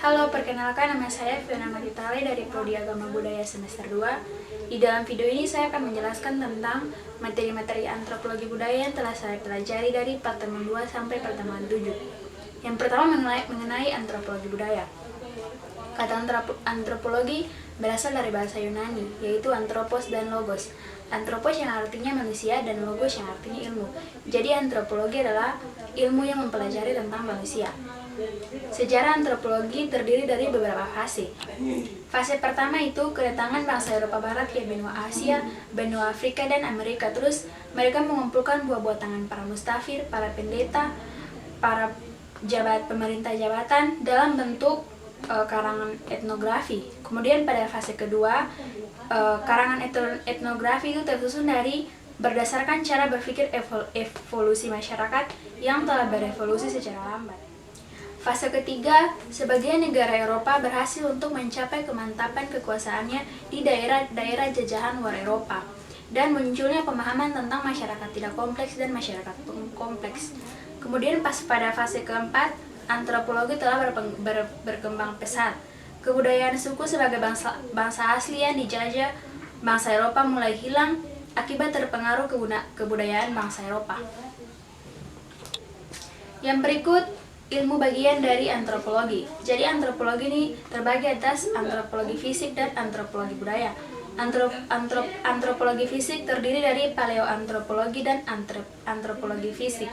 Halo, perkenalkan nama saya Fiona Maritale dari Prodi Agama Budaya semester 2. Di dalam video ini saya akan menjelaskan tentang materi-materi antropologi budaya yang telah saya pelajari dari pertemuan 2 sampai pertemuan 7. Yang pertama mengenai antropologi budaya. Kata antropologi berasal dari bahasa Yunani, yaitu anthropos dan logos. Anthropos yang artinya manusia dan logos yang artinya ilmu. Jadi antropologi adalah ilmu yang mempelajari tentang manusia. Sejarah antropologi terdiri dari beberapa fase. Fase pertama itu kedatangan bangsa Eropa Barat ke benua Asia, benua Afrika, dan Amerika. Terus mereka mengumpulkan buah-buah tangan para mustafir, para pendeta, para pemerintah jabatan dalam bentuk karangan etnografi. Kemudian pada fase kedua, karangan etnografi itu tersusun dari berdasarkan cara berpikir evolusi masyarakat yang telah berevolusi secara lambat. Fase ketiga, sebagian negara Eropa berhasil untuk mencapai kemantapan kekuasaannya di daerah-daerah jajahan luar Eropa dan munculnya pemahaman tentang masyarakat tidak kompleks dan masyarakat kompleks. Kemudian pada fase keempat, antropologi telah berkembang pesat. Kebudayaan suku sebagai bangsa asli yang dijajah bangsa Eropa mulai hilang akibat terpengaruh kebudayaan bangsa Eropa. Yang berikut ilmu bagian dari antropologi. Jadi antropologi ini terbagi atas antropologi fisik dan antropologi budaya. Antropologi fisik terdiri dari paleoantropologi dan antropologi fisik.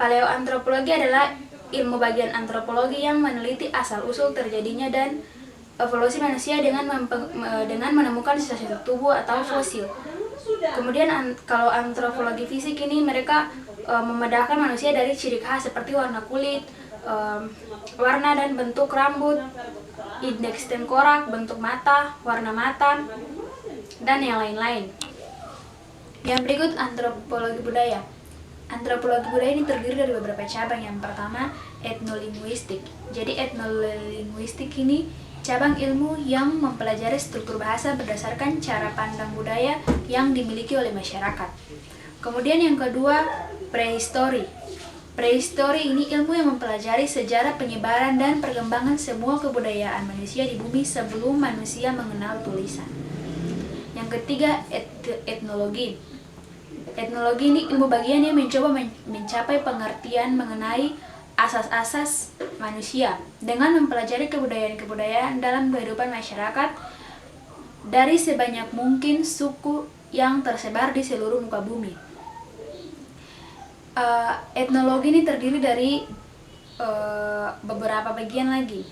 Paleoantropologi adalah ilmu bagian antropologi yang meneliti asal-usul terjadinya dan evolusi manusia dengan menemukan sisa-sisa tubuh atau fosil. Kemudian kalau antropologi fisik ini mereka membedakan manusia dari ciri khas seperti warna kulit, warna dan bentuk rambut, indeks tengkorak, bentuk mata, warna mata, dan yang lain-lain. Yang berikut antropologi budaya. Antropologi budaya ini terdiri dari beberapa cabang. Yang pertama, etnolinguistik. Jadi etnolinguistik ini cabang ilmu yang mempelajari struktur bahasa berdasarkan cara pandang budaya yang dimiliki oleh masyarakat. Kemudian yang kedua, prehistori. Prehistori ini ilmu yang mempelajari sejarah penyebaran dan perkembangan semua kebudayaan manusia di bumi sebelum manusia mengenal tulisan. Yang ketiga, etnologi. Etnologi ini ilmu bagian yang mencoba mencapai pengertian mengenai asas-asas manusia dengan mempelajari kebudayaan-kebudayaan dalam kehidupan masyarakat dari sebanyak mungkin suku yang tersebar di seluruh muka bumi. Etnologi ini terdiri dari beberapa bagian lagi.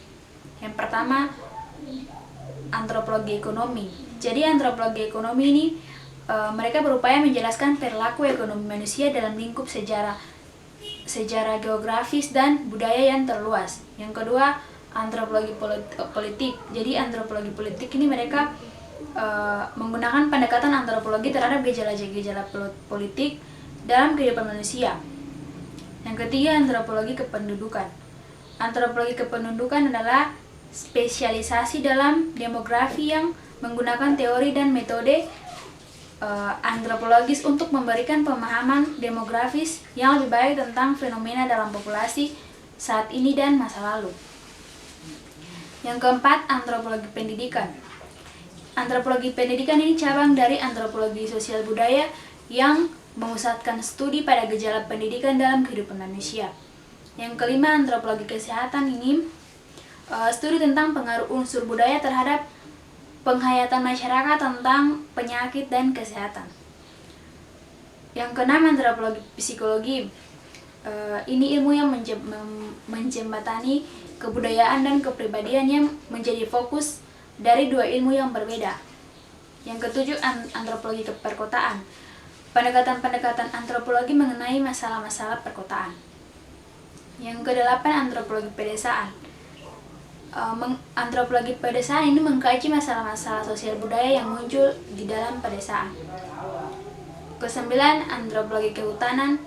Yang pertama, antropologi ekonomi. Jadi antropologi ekonomi ini mereka berupaya menjelaskan perilaku ekonomi manusia dalam lingkup sejarah geografis dan budaya yang terluas. Yang kedua, antropologi politik. Jadi antropologi politik ini mereka menggunakan pendekatan antropologi terhadap gejala-gejala politik dalam kehidupan manusia. Yang ketiga, antropologi kependudukan. Antropologi kependudukan adalah spesialisasi dalam demografi yang menggunakan teori dan metode antropologis untuk memberikan pemahaman demografis yang lebih baik tentang fenomena dalam populasi saat ini dan masa lalu. Yang keempat, antropologi pendidikan. Antropologi pendidikan ini cabang dari antropologi sosial budaya yang memusatkan studi pada gejala pendidikan dalam kehidupan manusia. Yang kelima, antropologi kesehatan ini studi tentang pengaruh unsur budaya terhadap penghayatan masyarakat tentang penyakit dan kesehatan. Yang keenam, antropologi psikologi. Ini ilmu yang menjembatani kebudayaan dan kepribadian yang menjadi fokus dari dua ilmu yang berbeda. Yang ketujuh, antropologi perkotaan. Pendekatan-pendekatan antropologi mengenai masalah-masalah perkotaan. Yang kedelapan, antropologi pedesaan. Antropologi pedesaan ini mengkaji masalah-masalah sosial budaya yang muncul di dalam pedesaan. Kesembilan, antropologi kehutanan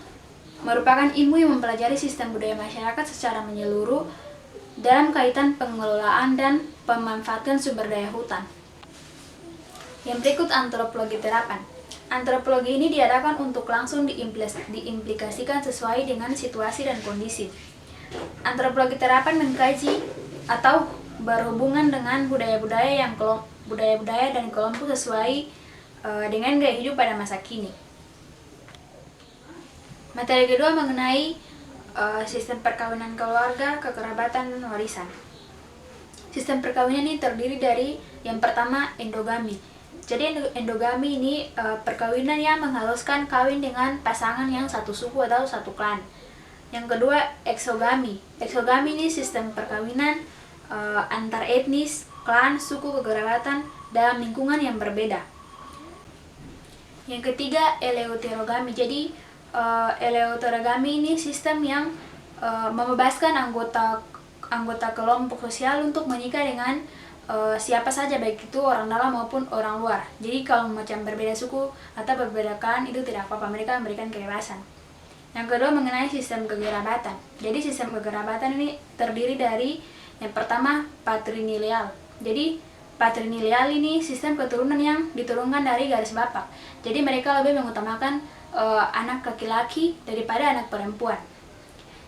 merupakan ilmu yang mempelajari sistem budaya masyarakat secara menyeluruh dalam kaitan pengelolaan dan pemanfaatan sumber daya hutan. Yang berikut, antropologi terapan. Antropologi ini diadakan untuk langsung diimplikasikan sesuai dengan situasi dan kondisi. Antropologi terapan mengkaji atau berhubungan dengan budaya-budaya dan kelompok sesuai dengan gaya hidup pada masa kini. Materi kedua mengenai sistem perkawinan keluarga, kekerabatan, dan warisan. Sistem perkawinan ini terdiri dari yang pertama endogami. Jadi endogami ini perkawinan yang mengharuskan kawin dengan pasangan yang satu suku atau satu klan. Yang kedua eksogami. Eksogami ini sistem perkawinan antar etnis, klan, suku, kekerabatan dalam lingkungan yang berbeda. Yang ketiga eleuterogami. Jadi eleuterogami ini sistem yang membebaskan anggota kelompok sosial untuk menikah dengan siapa saja, baik itu orang dalam maupun orang luar. Jadi kalau macam berbeda suku atau berbeda klan itu tidak apa-apa, mereka memberikan kebebasan. Yang kedua mengenai sistem kekerabatan. Jadi sistem kekerabatan ini terdiri dari yang pertama patrilineal. Jadi patrilineal ini sistem keturunan yang diturunkan dari garis bapak. Jadi mereka lebih mengutamakan anak laki-laki daripada anak perempuan.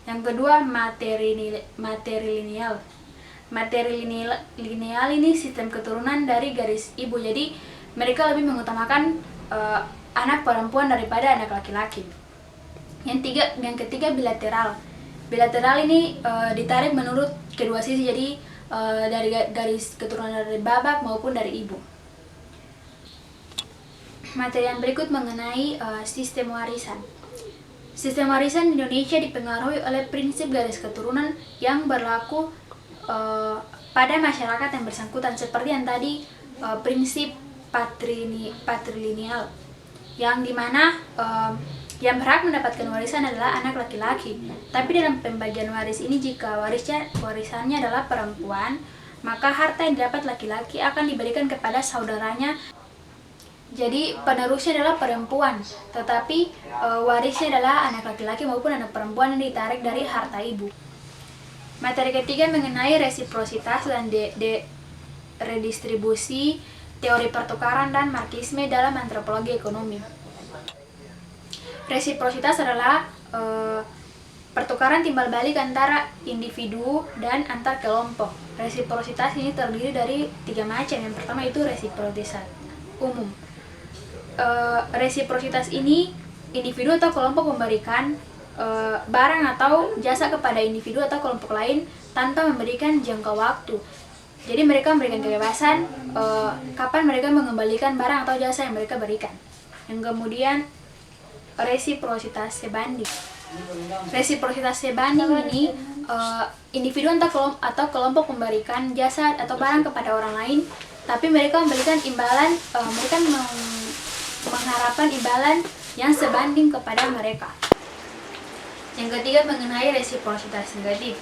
Yang kedua matrilineal. Matrilineal ini sistem keturunan dari garis ibu. Jadi mereka lebih mengutamakan anak perempuan daripada anak laki-laki. Yang ketiga bilateral. Bilateral ini ditarik menurut kedua sisi. Jadi dari garis keturunan dari bapak maupun dari ibu. Materi yang berikut mengenai sistem warisan. Sistem warisan di Indonesia dipengaruhi oleh prinsip garis keturunan yang berlaku pada masyarakat yang bersangkutan, seperti yang tadi prinsip patrilineal, yang dimana yang berhak mendapatkan warisan adalah anak laki-laki. Tapi dalam pembagian waris ini, jika warisannya adalah perempuan, maka harta yang didapat laki-laki akan diberikan kepada saudaranya. Jadi penerusnya adalah perempuan, tetapi warisnya adalah anak laki-laki maupun anak perempuan yang ditarik dari harta ibu. Materi ketiga mengenai resiprositas dan redistribusi, teori pertukaran, dan marxisme dalam antropologi ekonomi. Resiprositas adalah pertukaran timbal balik antara individu dan antar kelompok. Resiprositas ini terdiri dari 3 macam. Yang pertama itu resiprositas umum. Resiprositas ini individu atau kelompok memberikan barang atau jasa kepada individu atau kelompok lain tanpa memberikan jangka waktu. Jadi mereka memberikan kebebasan kapan mereka mengembalikan barang atau jasa yang mereka berikan. Yang kemudian resiprositas sebanding. Resiprositas sebanding ini individu atau kelompok memberikan jasa atau barang kepada orang lain, tapi mereka memberikan imbalan, mereka mengharapkan imbalan yang sebanding kepada mereka. Yang ketiga mengenai resiprositas negatif.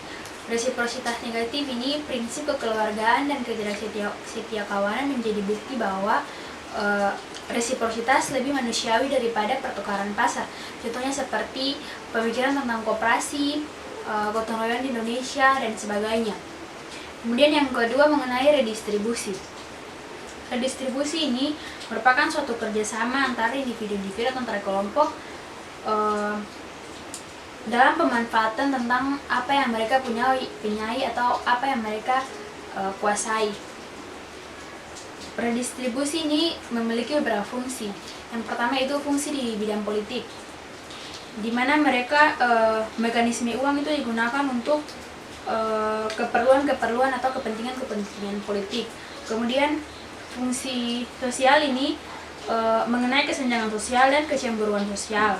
Resiprositas negatif ini prinsip kekeluargaan dan ketidaksetiakawanan menjadi bukti bahwa resiprositas lebih manusiawi daripada pertukaran pasar. Contohnya seperti pemikiran tentang koperasi, gotong royong di Indonesia, dan sebagainya. Kemudian yang kedua mengenai redistribusi. Redistribusi ini merupakan suatu kerjasama antara individu-individu atau antara kelompok dalam pemanfaatan tentang apa yang mereka punyai atau apa yang mereka kuasai. Redistribusi ini memiliki beberapa fungsi. Yang pertama itu fungsi di bidang politik, di mana mereka mekanisme uang itu digunakan untuk keperluan atau kepentingan politik. Kemudian fungsi sosial ini mengenai kesenjangan sosial dan kecemburuan sosial.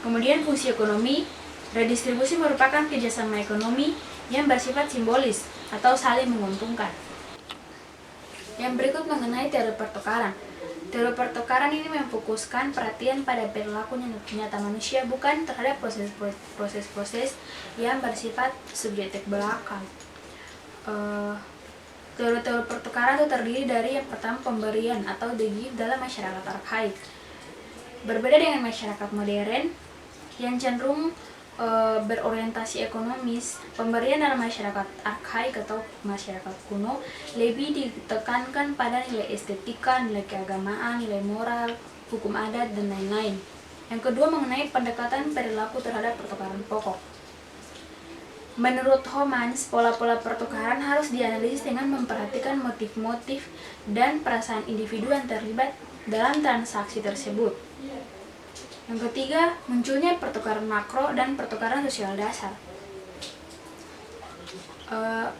Kemudian fungsi ekonomi, redistribusi merupakan kerjasama ekonomi yang bersifat simbolis atau saling menguntungkan. Yang berikut mengenai teori pertukaran. Teori pertukaran ini memfokuskan perhatian pada perilaku nyata manusia, bukan terhadap proses-proses yang bersifat subjektif belakang. Teori-teori pertukaran itu terdiri dari yang pertama pemberian atau the gift dalam masyarakat arkaik. Berbeda dengan masyarakat modern yang cenderung berorientasi ekonomis, pemberian dalam masyarakat arkaik atau masyarakat kuno lebih ditekankan pada nilai estetika, nilai keagamaan, nilai moral, hukum adat, dan lain-lain. Yang kedua mengenai pendekatan perilaku terhadap pertukaran pokok. Menurut Homans, pola-pola pertukaran harus dianalisis dengan memperhatikan motif-motif dan perasaan individu yang terlibat dalam transaksi tersebut. Yang ketiga, munculnya pertukaran makro dan pertukaran sosial dasar.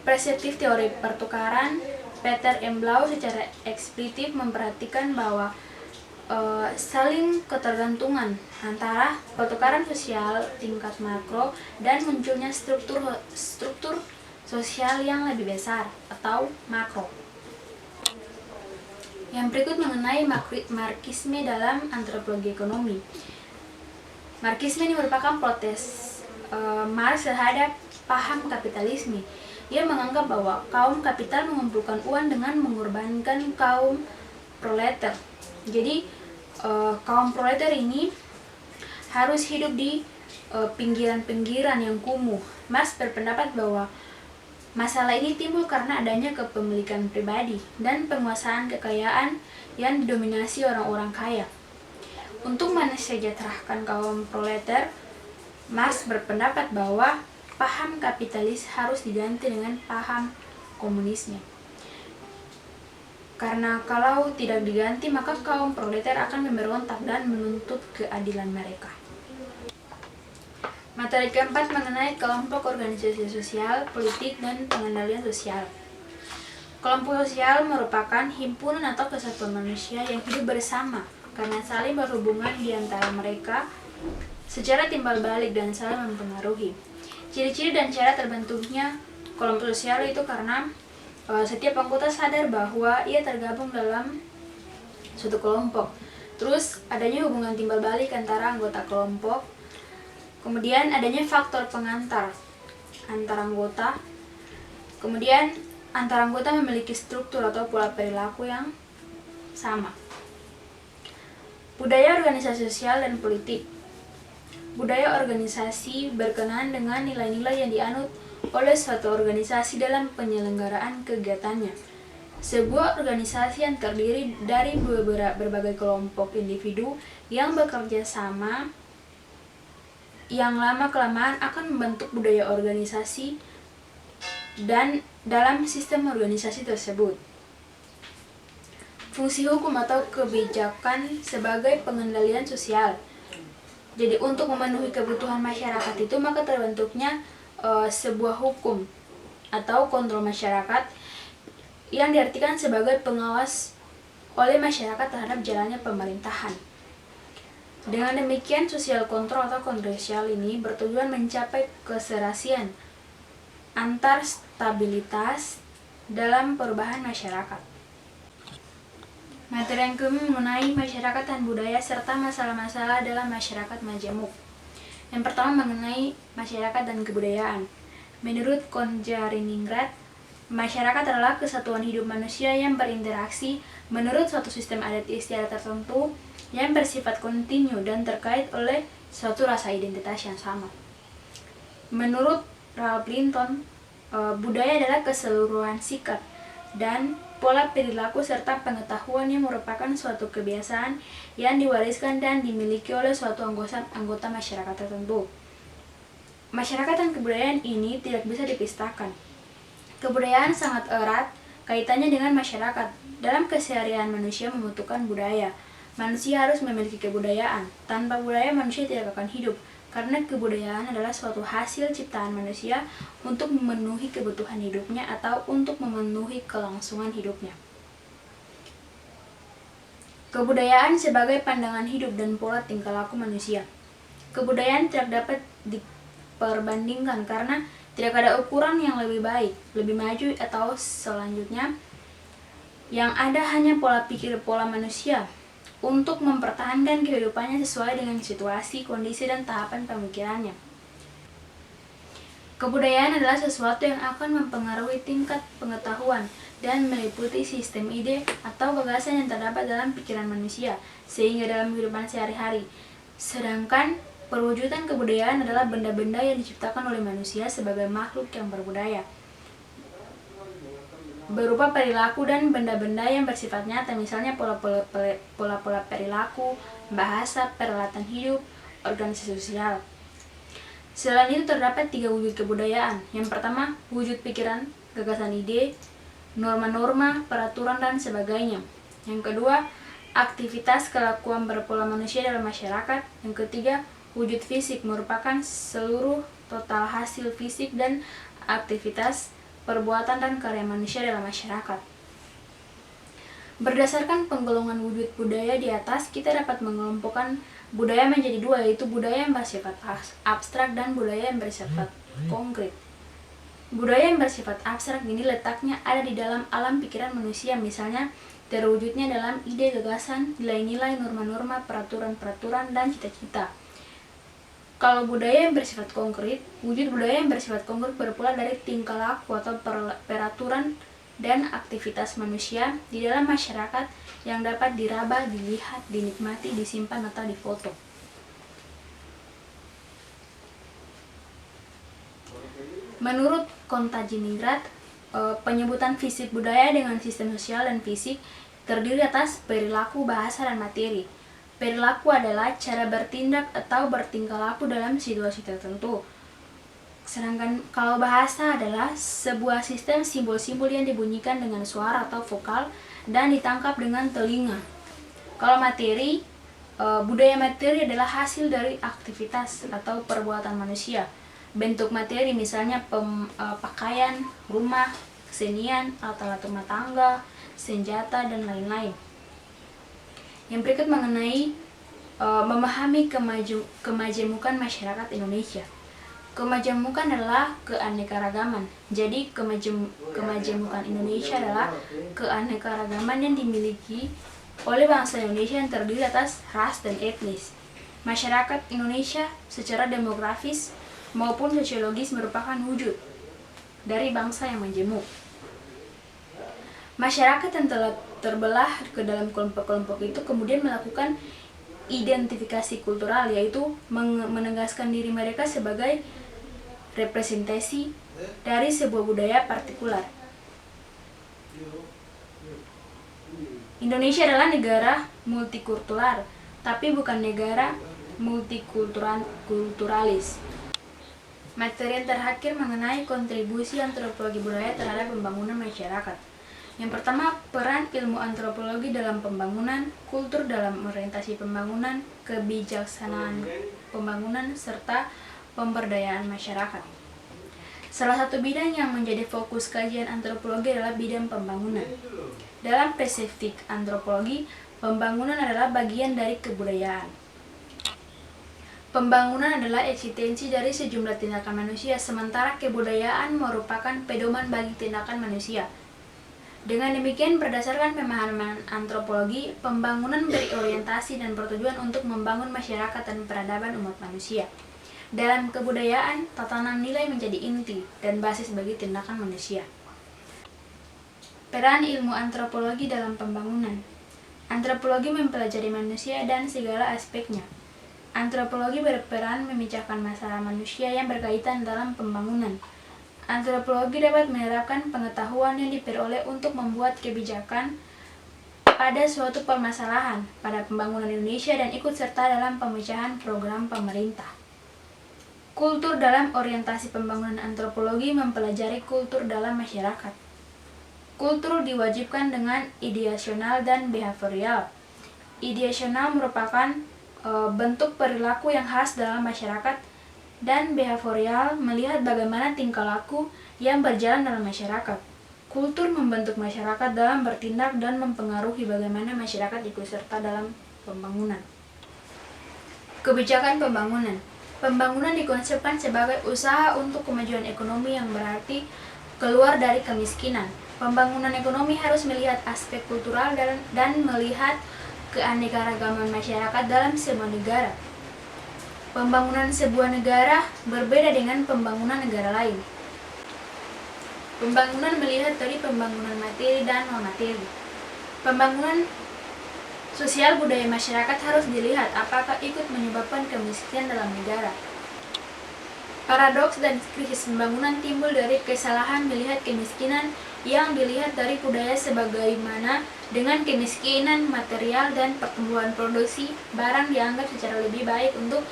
Perseptif teori pertukaran, Peter M. Blau secara eksplisit memperhatikan bahwa saling ketergantungan antara pertukaran sosial tingkat makro dan munculnya struktur sosial yang lebih besar atau makro. Yang berikut mengenai Marxisme dalam antropologi ekonomi. Marxisme ini merupakan protes Marx terhadap paham kapitalisme. Ia menganggap bahwa kaum kapital mengumpulkan uang dengan mengorbankan kaum proletar. Jadi kaum proletar ini harus hidup di pinggiran-pinggiran yang kumuh. Marx berpendapat bahwa masalah ini timbul karena adanya kepemilikan pribadi dan penguasaan kekayaan yang didominasi orang-orang kaya. Untuk mensejahterakan kaum proletar, Marx berpendapat bahwa paham kapitalis harus diganti dengan paham komunisme. Karena kalau tidak diganti, maka kaum proletar akan memberontak dan menuntut keadilan mereka. Materi keempat mengenai kelompok organisasi sosial, politik, dan pengendalian sosial. Kelompok sosial merupakan himpunan atau kesatuan manusia yang hidup bersama karena saling berhubungan di antara mereka secara timbal balik dan saling mempengaruhi. Ciri-ciri dan cara terbentuknya kelompok sosial itu karena setiap anggota sadar bahwa ia tergabung dalam suatu kelompok. Terus adanya hubungan timbal balik antara anggota kelompok. Kemudian adanya faktor pengantar antar anggota. Kemudian antar anggota memiliki struktur atau pola perilaku yang sama. Budaya organisasi sosial dan politik. Budaya organisasi berkenaan dengan nilai-nilai yang dianut oleh suatu organisasi dalam penyelenggaraan kegiatannya. Sebuah organisasi yang terdiri dari berbagai kelompok individu yang bekerja sama yang lama-kelamaan akan membentuk budaya organisasi dan dalam sistem organisasi tersebut. Fungsi hukum atau kebijakan sebagai pengendalian sosial. Jadi untuk memenuhi kebutuhan masyarakat itu maka terbentuknya sebuah hukum atau kontrol masyarakat yang diartikan sebagai pengawas oleh masyarakat terhadap jalannya pemerintahan. Dengan demikian sosial kontrol atau kontrol sosial ini bertujuan mencapai keserasian antar stabilitas dalam perubahan masyarakat. Materi yang kelima mengenai masyarakat dan budaya serta masalah-masalah dalam masyarakat majemuk. Yang pertama mengenai masyarakat dan kebudayaan. Menurut Konjariningrat, masyarakat adalah kesatuan hidup manusia yang berinteraksi menurut suatu sistem adat istiadat tertentu yang bersifat kontinu dan terkait oleh suatu rasa identitas yang sama. Menurut Ralph Linton, budaya adalah keseluruhan sikap dan pola perilaku serta pengetahuan yang merupakan suatu kebiasaan yang diwariskan dan dimiliki oleh suatu anggota masyarakat tertentu. Masyarakat dan kebudayaan ini tidak bisa dipisahkan. Kebudayaan sangat erat kaitannya dengan masyarakat. Dalam keseharian manusia membutuhkan budaya. Manusia harus memiliki kebudayaan. Tanpa budaya manusia tidak akan hidup. Karena kebudayaan adalah suatu hasil ciptaan manusia untuk memenuhi kebutuhan hidupnya atau untuk memenuhi kelangsungan hidupnya. Kebudayaan sebagai pandangan hidup dan pola tingkah laku manusia. Kebudayaan tidak dapat diperbandingkan karena tidak ada ukuran yang lebih baik, lebih maju atau selanjutnya. Yang ada hanya pola pikir pola manusia untuk mempertahankan kehidupannya sesuai dengan situasi, kondisi, dan tahapan pemikirannya. Kebudayaan adalah sesuatu yang akan mempengaruhi tingkat pengetahuan dan meliputi sistem ide atau gagasan yang terdapat dalam pikiran manusia, sehingga dalam kehidupan sehari-hari. Sedangkan perwujudan kebudayaan adalah benda-benda yang diciptakan oleh manusia sebagai makhluk yang berbudaya, berupa perilaku dan benda-benda yang bersifat nyata, misalnya pola-pola perilaku, bahasa, peralatan hidup, organisasi sosial. Selain itu terdapat 3 wujud kebudayaan. Yang pertama, wujud pikiran, gagasan ide, norma-norma, peraturan, dan sebagainya. Yang kedua, aktivitas kelakuan berpola manusia dalam masyarakat. Yang ketiga, wujud fisik merupakan seluruh total hasil fisik dan aktivitas, perbuatan, dan karya manusia dalam masyarakat. Berdasarkan penggolongan wujud budaya di atas, kita dapat mengelompokkan budaya menjadi 2, yaitu budaya yang bersifat abstrak dan budaya yang bersifat konkret. Budaya yang bersifat abstrak ini letaknya ada di dalam alam pikiran manusia, misalnya terwujudnya dalam ide, gagasan, nilai-nilai, norma-norma, peraturan-peraturan, dan cita-cita. Kalau budaya yang bersifat konkret, wujud budaya yang bersifat konkret berpula dari tingkah laku atau peraturan dan aktivitas manusia di dalam masyarakat yang dapat diraba, dilihat, dinikmati, disimpan, atau difoto. Menurut Kontajiningrat, penyebutan fisik budaya dengan sistem sosial dan fisik terdiri atas perilaku, bahasa, dan materi. Perilaku adalah cara bertindak atau bertingkah laku dalam situasi tertentu. Sedangkan kalau bahasa adalah sebuah sistem simbol-simbol yang dibunyikan dengan suara atau vokal dan ditangkap dengan telinga. Kalau materi, budaya materi adalah hasil dari aktivitas atau perbuatan manusia. Bentuk materi misalnya pakaian, rumah, kesenian, alat-alat rumah tangga, senjata, dan lain-lain. Yang berikut mengenai memahami kemajemukan masyarakat Indonesia. Kemajemukan adalah keanekaragaman. Jadi kemajemukan Indonesia adalah keanekaragaman yang dimiliki oleh bangsa Indonesia yang terdiri atas ras dan etnis. Masyarakat Indonesia secara demografis maupun sosiologis merupakan wujud dari bangsa yang majemuk. Masyarakat yang telah terbelah ke dalam kelompok-kelompok itu kemudian melakukan identifikasi kultural, yaitu menegaskan diri mereka sebagai representasi dari sebuah budaya partikular. Indonesia adalah negara multikultural, tapi bukan negara multikulturalis. Materi yang terakhir mengenai kontribusi antropologi budaya terhadap pembangunan masyarakat. Yang pertama, peran ilmu antropologi dalam pembangunan, kultur dalam orientasi pembangunan, kebijaksanaan pembangunan, serta pemberdayaan masyarakat. Salah satu bidang yang menjadi fokus kajian antropologi adalah bidang pembangunan. Dalam spesifik antropologi, pembangunan adalah bagian dari kebudayaan. Pembangunan adalah eksistensi dari sejumlah tindakan manusia, sementara kebudayaan merupakan pedoman bagi tindakan manusia. Dengan demikian, berdasarkan pemahaman antropologi, pembangunan berorientasi dan bertujuan untuk membangun masyarakat dan peradaban umat manusia. Dalam kebudayaan, tatanan nilai menjadi inti dan basis bagi tindakan manusia. Peran ilmu antropologi dalam pembangunan. Antropologi mempelajari manusia dan segala aspeknya. Antropologi berperan memecahkan masalah manusia yang berkaitan dalam pembangunan. Antropologi dapat menerapkan pengetahuan yang diperoleh untuk membuat kebijakan pada suatu permasalahan pada pembangunan Indonesia dan ikut serta dalam pemecahan program pemerintah. Kultur dalam orientasi pembangunan antropologi mempelajari kultur dalam masyarakat. Kultur diwajibkan dengan ideasional dan behavioral. Ideasional merupakan bentuk perilaku yang khas dalam masyarakat, dan behavioral melihat bagaimana tingkah laku yang berjalan dalam masyarakat. Kultur membentuk masyarakat dalam bertindak dan mempengaruhi bagaimana masyarakat ikut serta dalam pembangunan. Kebijakan pembangunan. Pembangunan dikonsepkan sebagai usaha untuk kemajuan ekonomi yang berarti keluar dari kemiskinan. Pembangunan ekonomi harus melihat aspek kultural dan melihat keanekaragaman masyarakat dalam sebuah negara. Pembangunan sebuah negara berbeda dengan pembangunan negara lain. Pembangunan melihat dari pembangunan materi dan non-materi. Pembangunan sosial budaya masyarakat harus dilihat apakah ikut menyebabkan kemiskinan dalam negara. Paradoks dan krisis pembangunan timbul dari kesalahan melihat kemiskinan yang dilihat dari budaya sebagaimana dengan kemiskinan material dan pertumbuhan produksi barang dianggap secara lebih baik untuk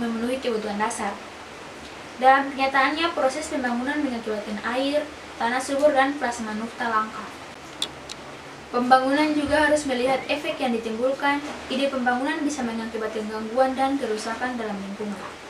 memenuhi kebutuhan dasar. Dan kenyataannya proses pembangunan mengakibatkan air, tanah subur, dan plasma nafta langka. Pembangunan juga harus melihat efek yang ditimbulkan. Ide pembangunan bisa mengakibatkan gangguan dan kerusakan dalam lingkungan.